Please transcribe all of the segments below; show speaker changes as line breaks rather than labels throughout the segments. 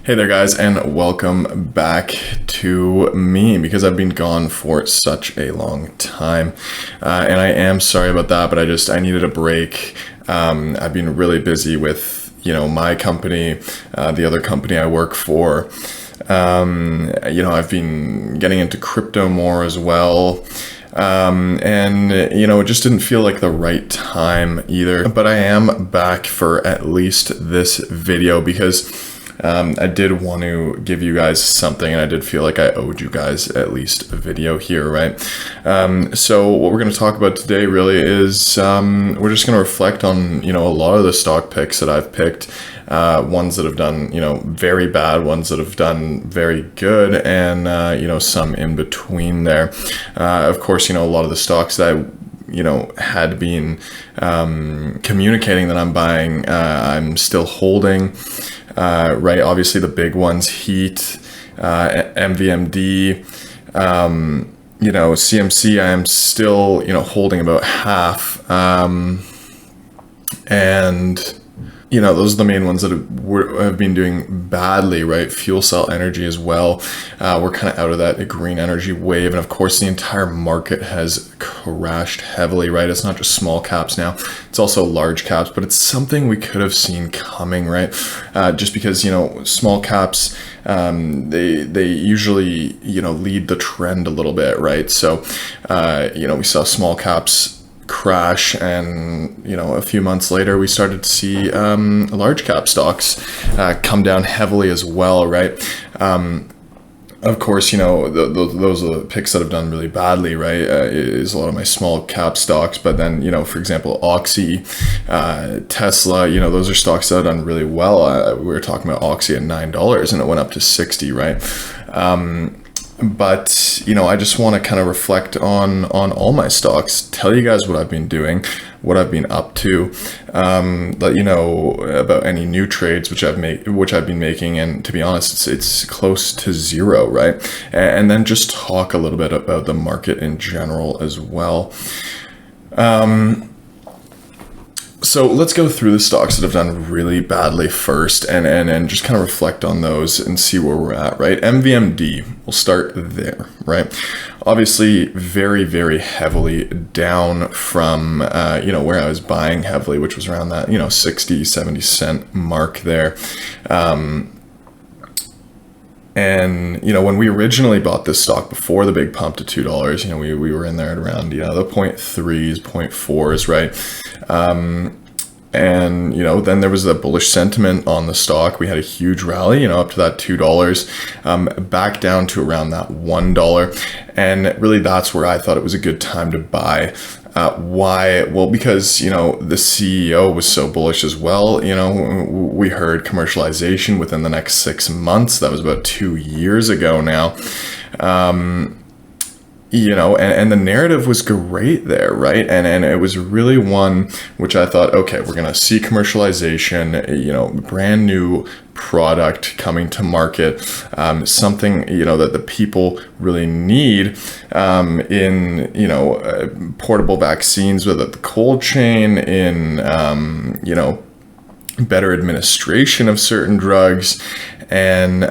Hey there guys, and welcome back to me because I've been gone for such a long time, and I am sorry about that, but I needed a break. I've been really busy with my company, the other company I work for. I've been getting into crypto more as well. It just didn't feel like the right time either, but I am back for at least this video because I did want to give you guys something, and I did feel like I owed you guys at least a video here, right? So what we're going to talk about today really is we're just going to reflect on, a lot of the stock picks that I've picked, ones that have done, very bad, ones that have done very good, and, some in between there. Of course, a lot of the stocks that I had been communicating that I'm buying, I'm still holding. Right, obviously the big ones, Heat, MVMD, CMC, I am still, holding about half, and those are the main ones that have been doing badly, right? Fuel cell energy as well. We're kind of out of that green energy wave. And of course, the entire market has crashed heavily, right? It's not just small caps now. It's also large caps, but it's something we could have seen coming, right? Just because, small caps, they usually, lead the trend a little bit, right? So, we saw small caps crash, and a few months later we started to see large cap stocks come down heavily as well, right? Of course, those are the picks that have done really badly, right? Is a lot of my small cap stocks, but then for example, Oxy, Tesla, those are stocks that have done really well. We were talking about Oxy at $9 and it went up to 60, right? But I just want to kind of reflect on all my stocks, tell you guys what I've been doing, what I've been up to, let you know about any new trades which I've been making, and to be honest, it's close to zero, right? And then just talk a little bit about the market in general as well. So let's go through the stocks that have done really badly first, and just kind of reflect on those and see where we're at, right? MVMD, we'll start there, right? Obviously, very, very heavily down from, where I was buying heavily, which was around that, 60, 70 cent mark there. And, when we originally bought this stock before the big pump to $2, we were in there at around, the 0.3s, 0.4s, right? And, then there was the bullish sentiment on the stock. We had a huge rally, up to that $2, back down to around that $1. And really that's where I thought it was a good time to buy. Why? Well, because, the CEO was so bullish as well. We heard commercialization within the next 6 months. That was about 2 years ago now. And the narrative was great there, right? And it was really one which I thought, okay, we're going to see commercialization, brand new product coming to market, something, that the people really need, in, portable vaccines with the cold chain, in, better administration of certain drugs, and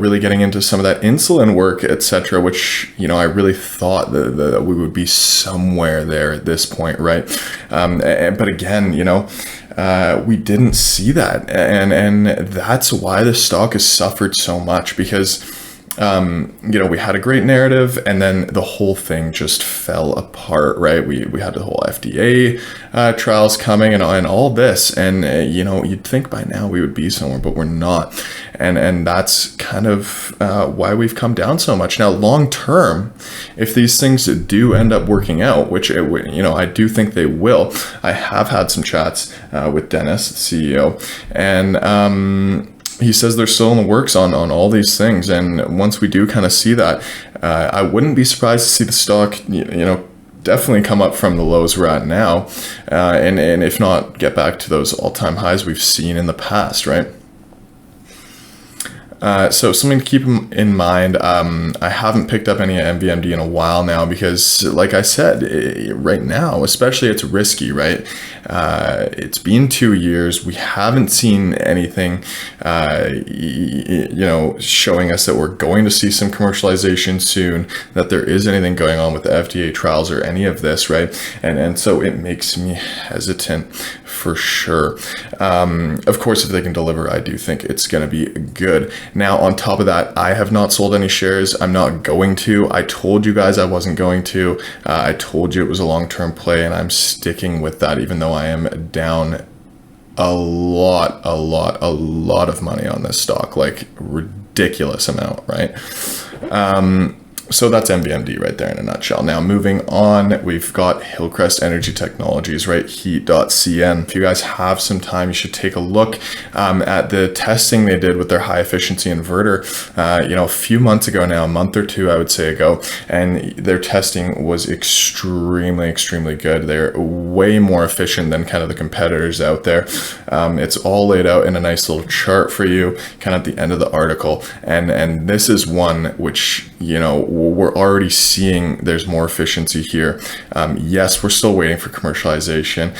really getting into some of that insulin work, etc., which I really thought that we would be somewhere there at this point, right? But again, we didn't see that, and that's why the stock has suffered so much, because we had a great narrative, and then the whole thing just fell apart, right? We had the whole FDA trials coming and all this, and you'd think by now we would be somewhere, but we're not, and that's kind of why we've come down so much. Now, long term, if these things do end up working out, which I do think they will, I have had some chats with Dennis, the CEO, and he says they're still in the works on all these things, and once we do kind of see that, I wouldn't be surprised to see the stock, definitely come up from the lows we're at now, and if not, get back to those all-time highs we've seen in the past, right? So something to keep in mind. I haven't picked up any MVMD in a while now because, like I said, right now, especially, it's risky, right? It's been 2 years. We haven't seen anything, showing us that we're going to see some commercialization soon, that there is anything going on with the FDA trials or any of this, right? And so it makes me hesitant for sure. Of course, if they can deliver, I do think it's going to be good. Now, on top of that, I have not sold any shares. I'm not going to. I told you guys I wasn't going to. I told you it was a long-term play, and I'm sticking with that, even though I am down a lot of money on this stock, like ridiculous amount, right? So that's MVMD right there in a nutshell. Now, moving on, we've got Hillcrest Energy Technologies, right? Heat.cn. If you guys have some time, you should take a look at the testing they did with their high efficiency inverter, a few months ago now, a month or two, I would say ago, and their testing was extremely good. They're way more efficient than kind of the competitors out there. It's all laid out in a nice little chart for you, kind of at the end of the article. And this is one which, we're already seeing there's more efficiency here. Yes, we're still waiting for commercialization.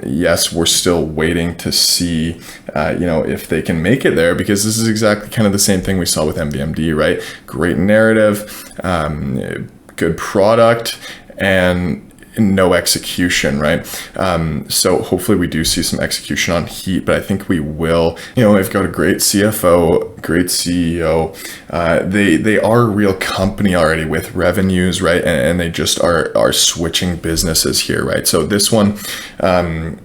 Yes, we're still waiting to see, if they can make it there, because this is exactly kind of the same thing we saw with MVMD, right? Great narrative, good product, and no execution, right? So hopefully we do see some execution on Heat, but I think we will. They've got a great CFO, great CEO. They are a real company already with revenues, right? And they just are switching businesses here, right? So this one, I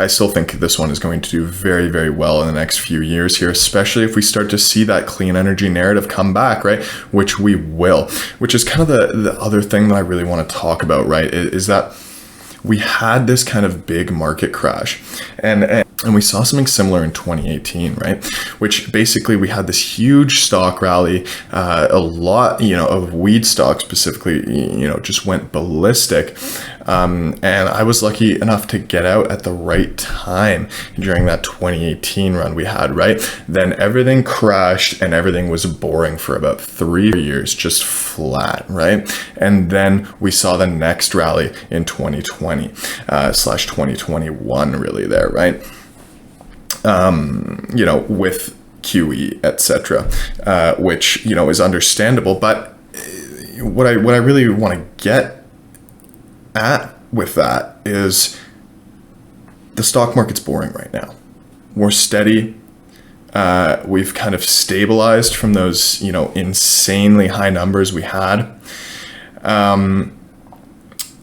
still think this one is going to do very well in the next few years here, especially if we start to see that clean energy narrative come back, right? Which we will, which is kind of the other thing that I really want to talk about, right? Is that we had this kind of big market crash, and we saw something similar in 2018, right? Which basically we had this huge stock rally, a lot, of weed stocks specifically, just went ballistic. And I was lucky enough to get out at the right time during that 2018 run we had, right? Then everything crashed and everything was boring for about 3 years, just flat, right? And then we saw the next rally in 2020 slash 2021 really there, right? With QE, etc., which, is understandable. But what I really want to get at with that is the stock market's boring right now. We're steady. We've kind of stabilized from those, insanely high numbers we had. And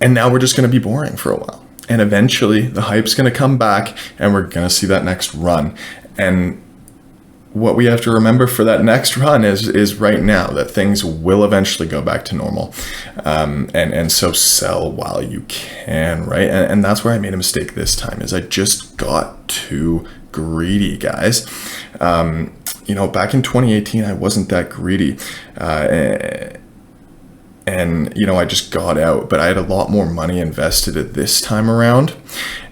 now we're just going to be boring for a while. And eventually the hype's going to come back and we're going to see that next run. And what we have to remember for that next run is right now that things will eventually go back to normal. And so sell while you can, right? And that's where I made a mistake this time, is I just got too greedy, guys. Back in 2018, I wasn't that greedy. And I just got out, but I had a lot more money invested at this time around,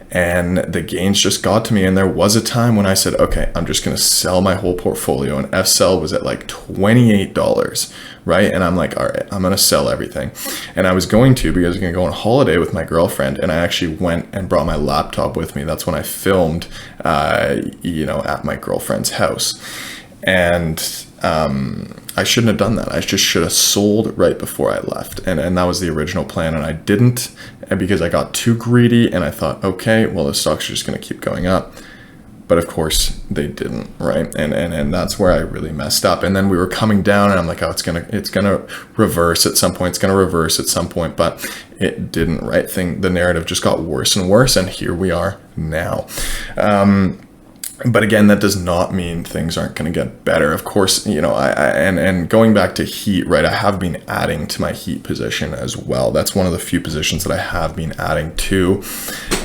and the gains just got to me. And there was a time when I said, okay, I'm just going to sell my whole portfolio, and FSell was at like $28, right? And I'm like, all right, I'm going to sell everything. And I was going to, because I was going to go on holiday with my girlfriend, and I actually went and brought my laptop with me. That's when I filmed, at my girlfriend's house. And I shouldn't have done that. I just should have sold right before I left. And that was the original plan. And I didn't, and because I got too greedy and I thought, okay, well, the stocks are just going to keep going up. But of course they didn't, right? And that's where I really messed up. And then we were coming down and I'm like, oh, it's gonna reverse at some point. It's gonna reverse at some point, but it didn't, right? The narrative just got worse and worse, and here we are now. But again, that does not mean things aren't going to get better. Of course, and going back to Heat, right? I have been adding to my Heat position as well. That's one of the few positions that I have been adding to.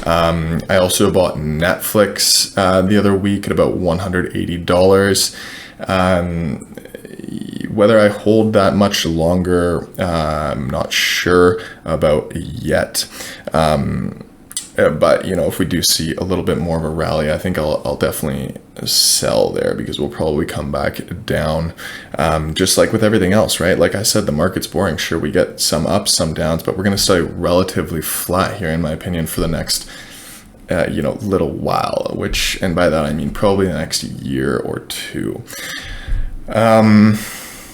I also bought Netflix the other week at about $180. Whether I hold that much longer, I'm not sure about yet. But if we do see a little bit more of a rally, I think I'll definitely sell there, because we'll probably come back down, just like with everything else, right? Like I said, the market's boring. Sure, we get some ups, some downs, but we're going to stay relatively flat here, in my opinion, for the next little while, and by that I mean probably the next year or two.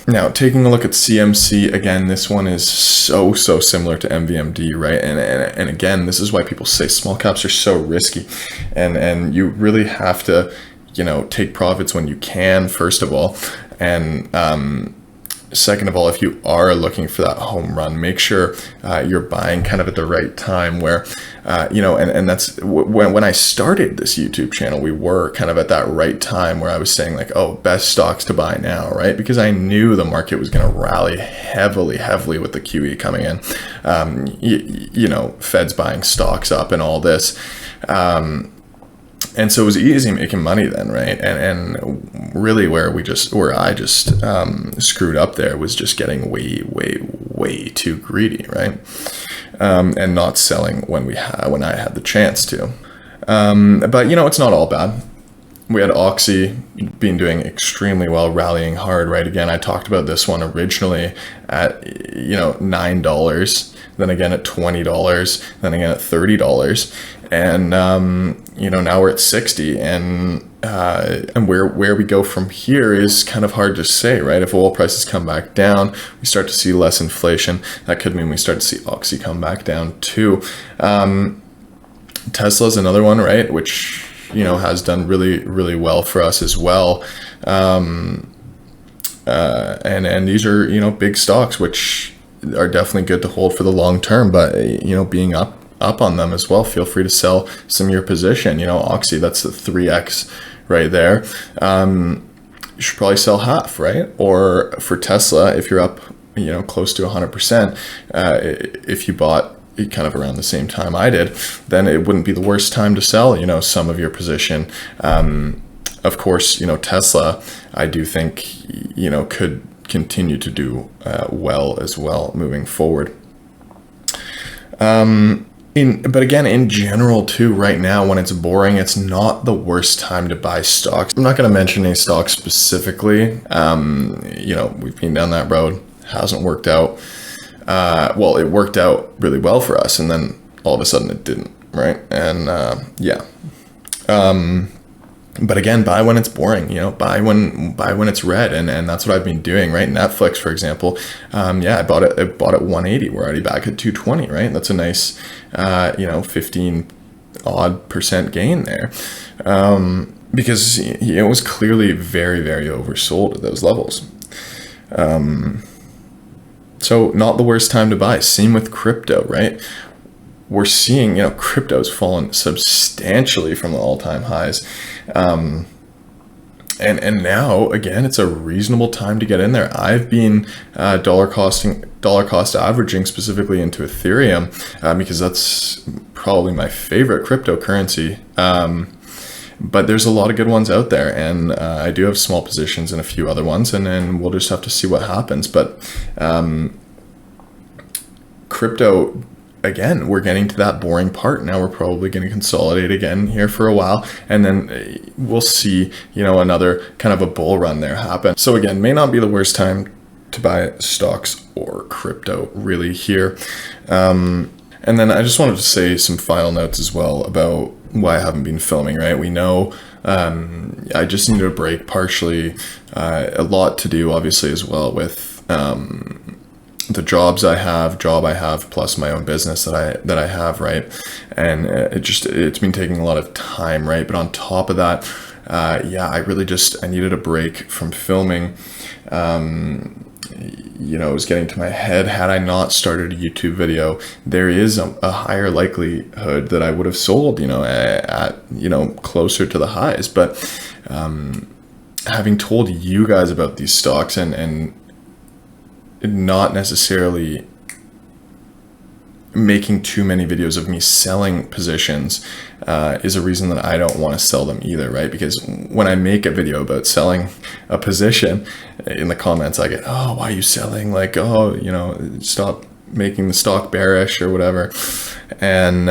Now, taking a look at CMC, again, this one is so similar to MVMD, right? And again, this is why people say small caps are so risky, and you really have to, take profits when you can, first of all, and second of all, if you are looking for that home run, make sure you're buying kind of at the right time, where, and that's when I started this YouTube channel, we were kind of at that right time where I was saying like, oh, best stocks to buy now, right? Because I knew the market was going to rally heavily with the QE coming in, Fed's buying stocks up and all this. And so it was easy making money then, right? And really where I just screwed up there was just getting way too greedy, right? And not selling when I had the chance to. But it's not all bad. We had Oxy been doing extremely well, rallying hard, right? Again, I talked about this one originally at $9, then again at $20, then again at $30, and now we're at 60, and where we go from here is kind of hard to say, right? If oil prices come back down, we start to see less inflation. That could mean we start to see Oxy come back down too. Tesla's another one, right? Which has done really well for us as well. And these are, big stocks, which are definitely good to hold for the long term, but, being up on them as well, feel free to sell some of your position. Oxy, that's the 3X right there. You should probably sell half, right? Or for Tesla, if you're up, close to 100%, if you bought kind of around the same time I did, then it wouldn't be the worst time to sell, some of your position. Of course, Tesla, I do think, could continue to do well as well moving forward. But again, in general too, right now when it's boring, it's not the worst time to buy stocks. I'm not going to mention any stocks specifically. We've been down that road, hasn't worked out. Well, it worked out really well for us, and then all of a sudden it didn't, right? And but again, buy when it's boring, buy when it's red, and that's what I've been doing, right? Netflix, for example, I bought it at 180. We're already back at 220, right? That's a nice 15% gain there, because it was clearly very oversold at those levels. So not the worst time to buy. Same with crypto, right? We're seeing, crypto's fallen substantially from the all-time highs. And now, again, it's a reasonable time to get in there. I've been dollar cost averaging specifically into Ethereum, because that's probably my favorite cryptocurrency. But there's a lot of good ones out there, and I do have small positions in a few other ones, and then we'll just have to see what happens. But crypto, again, we're getting to that boring part. Now we're probably going to consolidate again here for a while, and then we'll see, another kind of a bull run there happen. So again, may not be the worst time to buy stocks or crypto really here. And then I just wanted to say some final notes as well about why I haven't been filming, right? We know I just needed a break, partially a lot to do obviously as well with the job I have, plus my own business that I have, right? And it's been taking a lot of time, right? But on top of that, I needed a break from filming. It was getting to my head. Had I not started a YouTube video, there is a higher likelihood that I would have sold, at closer to the highs. But having told you guys about these stocks and not necessarily making too many videos of me selling positions is a reason that I don't want to sell them either, right? Because when I make a video about selling a position, in the comments I get, oh, why are you selling? Like, oh, stop making the stock bearish or whatever. And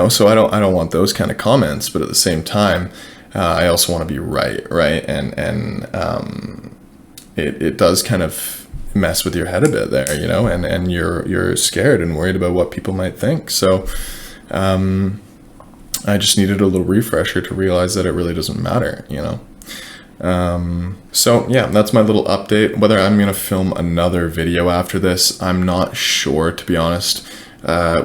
So I don't want those kind of comments, but at the same time, I also want to be right, and it does kind of mess with your head a bit there, and you're scared and worried about what people might think. So I just needed a little refresher to realize that it really doesn't matter. So yeah, that's my little update. Whether I'm gonna film another video after this, I'm not sure, to be honest,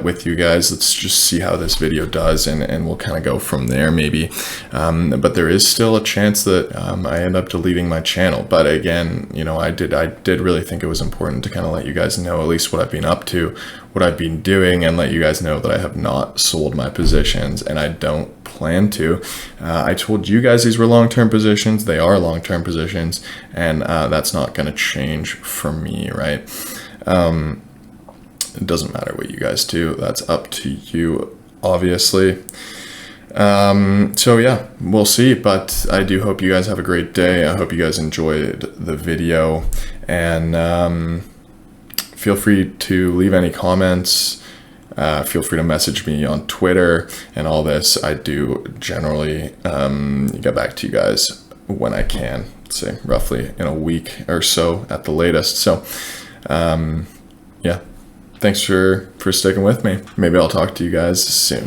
with you guys. Let's just see how this video does, and we'll kind of go from there maybe. But there is still a chance that I end up deleting my channel. But again, I did really think it was important to kind of let you guys know at least what I've been up to, what I've been doing, and let you guys know that I have not sold my positions, and I don't plan to. I told you guys these were long-term positions. They are long-term positions, and that's not going to change for me, right? It doesn't matter what you guys do. That's up to you, obviously. So yeah, we'll see. But I do hope you guys have a great day. I hope you guys enjoyed the video, and feel free to leave any comments. Feel free to message me on Twitter and all this. I do generally get back to you guys when I can, say roughly in a week or so at the latest. So yeah, thanks for sticking with me. Maybe I'll talk to you guys soon.